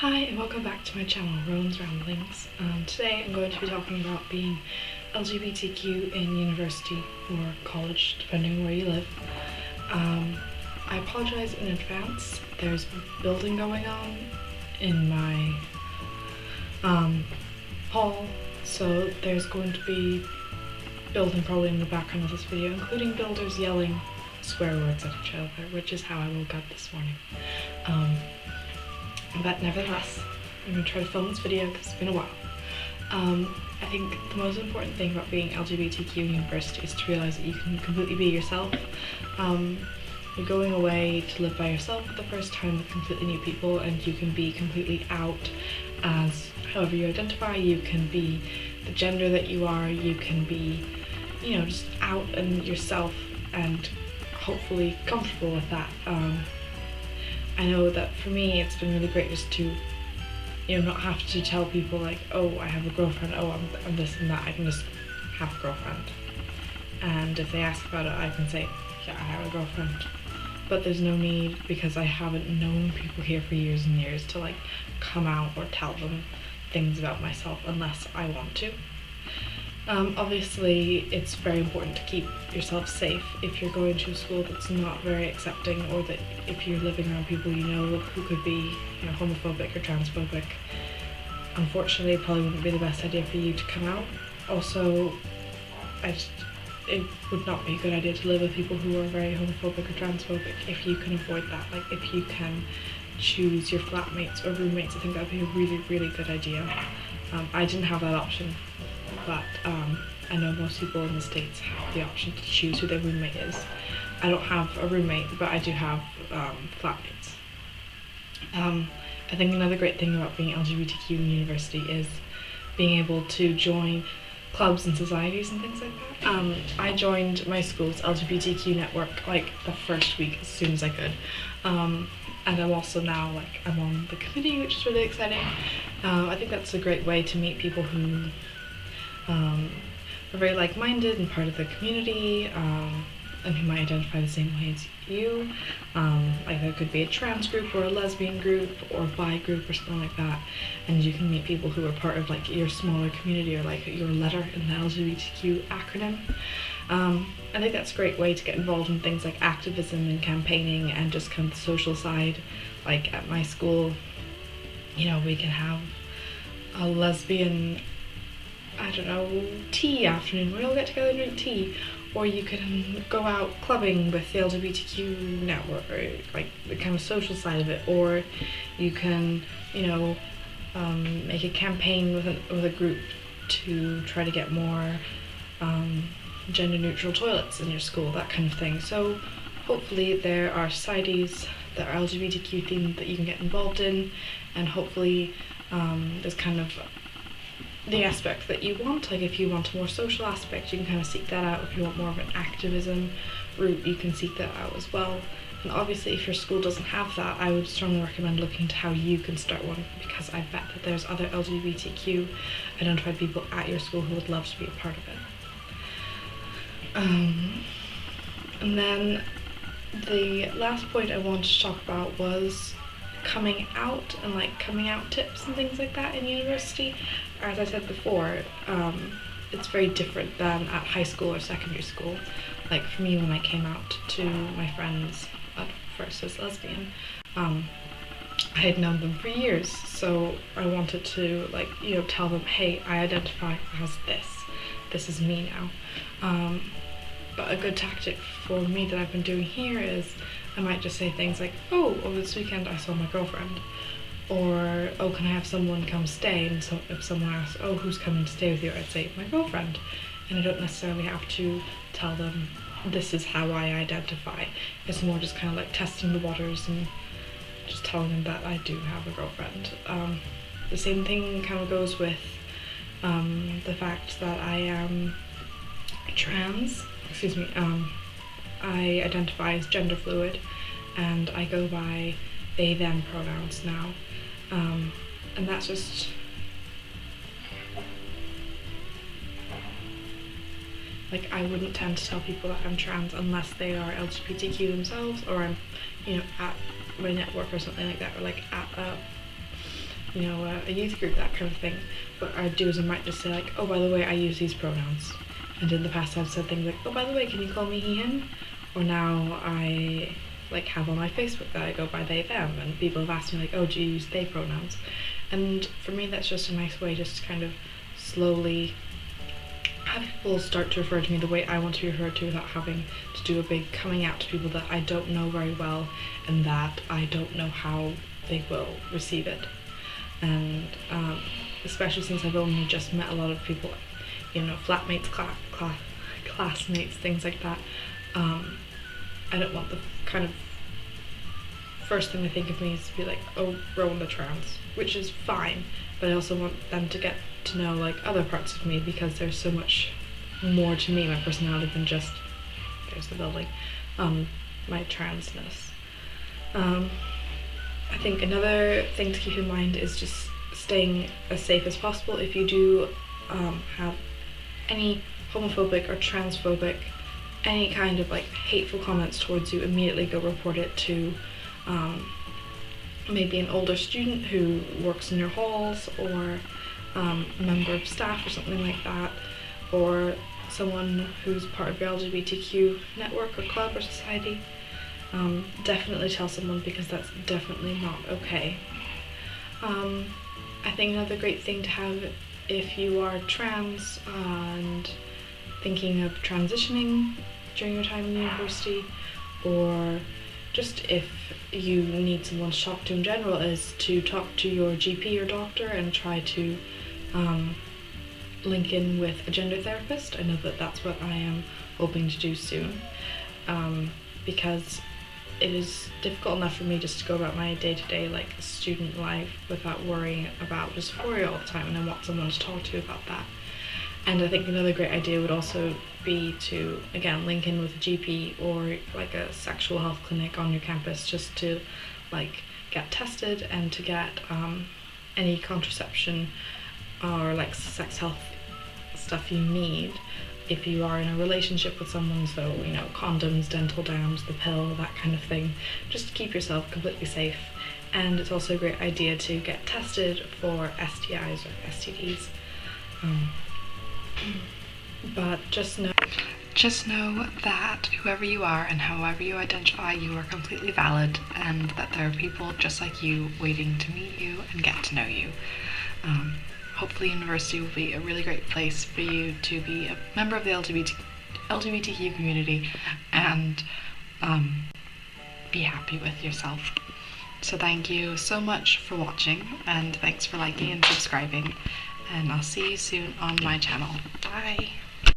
Hi and welcome back to my channel, Rowen's Ramblings. Today I'm going to be talking about being LGBTQ in university or college, depending on where you live. I apologize in advance. There's building going on in my hall, so there's going to be building probably in the background of this video, including builders yelling swear words at each other, which is how I woke up this morning. But nevertheless, I'm going to try to film this video because it's been a while. I think the most important thing about being LGBTQ in university is to realise that you can completely be yourself. You're going away to live by yourself for the first time with completely new people, and you can be completely out as however you identify. You can be the gender that you are, you can be, just out and yourself and hopefully comfortable with that. I know that for me it's been really great just to not have to tell people like, oh, I have a girlfriend, oh, I'm this and that. I can just have a girlfriend, and if they ask about it I can say, yeah, I have a girlfriend. But there's no need, because I haven't known people here for years and years, to like come out or tell them things about myself unless I want to. Obviously it's very important to keep yourself safe if you're going to a school that's not very accepting, or that if you're living around people who could be homophobic or transphobic. Unfortunately, it probably wouldn't be the best idea for you to come out. Also, it would not be a good idea to live with people who are very homophobic or transphobic if you can avoid that. Like, if you can choose your flatmates or roommates, I think that would be a really, really good idea. I didn't have that option, but I know most people in the States have the option to choose who their roommate is. I don't have a roommate, but I do have flatmates. I think another great thing about being LGBTQ in university is being able to join clubs and societies and things like that. I joined my school's LGBTQ network like the first week as soon as I could. And I'm also now I'm on the committee, which is really exciting. I think that's a great way to meet people who are very like-minded and part of the community, and who might identify the same way as you. Like, there could be a trans group or a lesbian group or a bi group or something like that, and you can meet people who are part of like your smaller community, or like your letter in the LGBTQ acronym. I think that's a great way to get involved in things like activism and campaigning and just kind of the social side. Like at my school, we can have a lesbian, tea afternoon. We all get together and drink tea. Or you can go out clubbing with the LGBTQ network, or like the kind of social side of it. Or you can, make a campaign with a group to try to get more gender-neutral toilets in your school, that kind of thing. So hopefully there are societies that are LGBTQ themed that you can get involved in, and hopefully there's kind of the aspect that you want. Like, if you want a more social aspect, you can kind of seek that out. If you want more of an activism route, you can seek that out as well. And obviously if your school doesn't have that, I would strongly recommend looking into how you can start one, because I bet that there's other LGBTQ identified people at your school who would love to be a part of it. And then the last point I wanted to talk about was coming out and coming out tips and things like that in university. As I said before, it's very different than at high school or secondary school. Like, for me, when I came out to my friends at first as lesbian, I had known them for years, so I wanted to tell them, hey, I identify as this is me now. But a good tactic for me that I've been doing here is I might just say things like, oh, over this weekend I saw my girlfriend, or, oh, can I have someone come stay? And so if someone asks, oh, who's coming to stay with you, I'd say, my girlfriend. And I don't necessarily have to tell them this is how I identify. It's more just kind of like testing the waters and just telling them that I do have a girlfriend. The same thing kind of goes with the fact that I am trans. I identify as gender fluid, and I go by they, them pronouns now. And that's just I wouldn't tend to tell people that I'm trans unless they are LGBTQ themselves, or I'm at my network or something like that, or at a youth group, that kind of thing, what I'd do is I might just say like, oh, by the way, I use these pronouns. And in the past I've said things like, oh, by the way, can you call me he, him? Or now I like have on my Facebook that I go by they, them, and people have asked me like, oh, do you use they pronouns? And for me that's just a nice way just to kind of slowly have people start to refer to me the way I want to be referred to without having to do a big coming out to people that I don't know very well and that I don't know how they will receive it. And especially since I've only just met a lot of people, flatmates, classmates, things like that, I don't want the kind of first thing they think of me is to be like, oh, Rowan the trans, which is fine, but I also want them to get to know like other parts of me, because there's so much more to me, my personality, than just, there's the building, my transness. I think another thing to keep in mind is just staying as safe as possible. If you do have any homophobic or transphobic, any kind of like hateful comments towards you, immediately go report it to maybe an older student who works in your halls, or a member of staff or something like that, or someone who's part of your LGBTQ network or club or society. Definitely tell someone, because that's definitely not okay. I think another great thing to have if you are trans and thinking of transitioning during your time in university, or just if you need someone to talk to in general, is to talk to your GP or doctor and try to link in with a gender therapist. I know that that's what I am hoping to do soon, because it is difficult enough for me just to go about my day-to-day like student life without worrying about dysphoria all the time, and I want someone to talk to about that. And I think another great idea would also be to, again, link in with a GP or like a sexual health clinic on your campus, just to like get tested and to get any contraception or like sex health stuff you need if you are in a relationship with someone. So, condoms, dental dams, the pill, that kind of thing, just to keep yourself completely safe. And it's also a great idea to get tested for STIs or STDs. But just know that whoever you are and however you identify, you are completely valid, and that there are people just like you waiting to meet you and get to know you. Hopefully university will be a really great place for you to be a member of the LGBTQ community and be happy with yourself. So thank you so much for watching, and thanks for liking and subscribing, and I'll see you soon on my channel. Bye!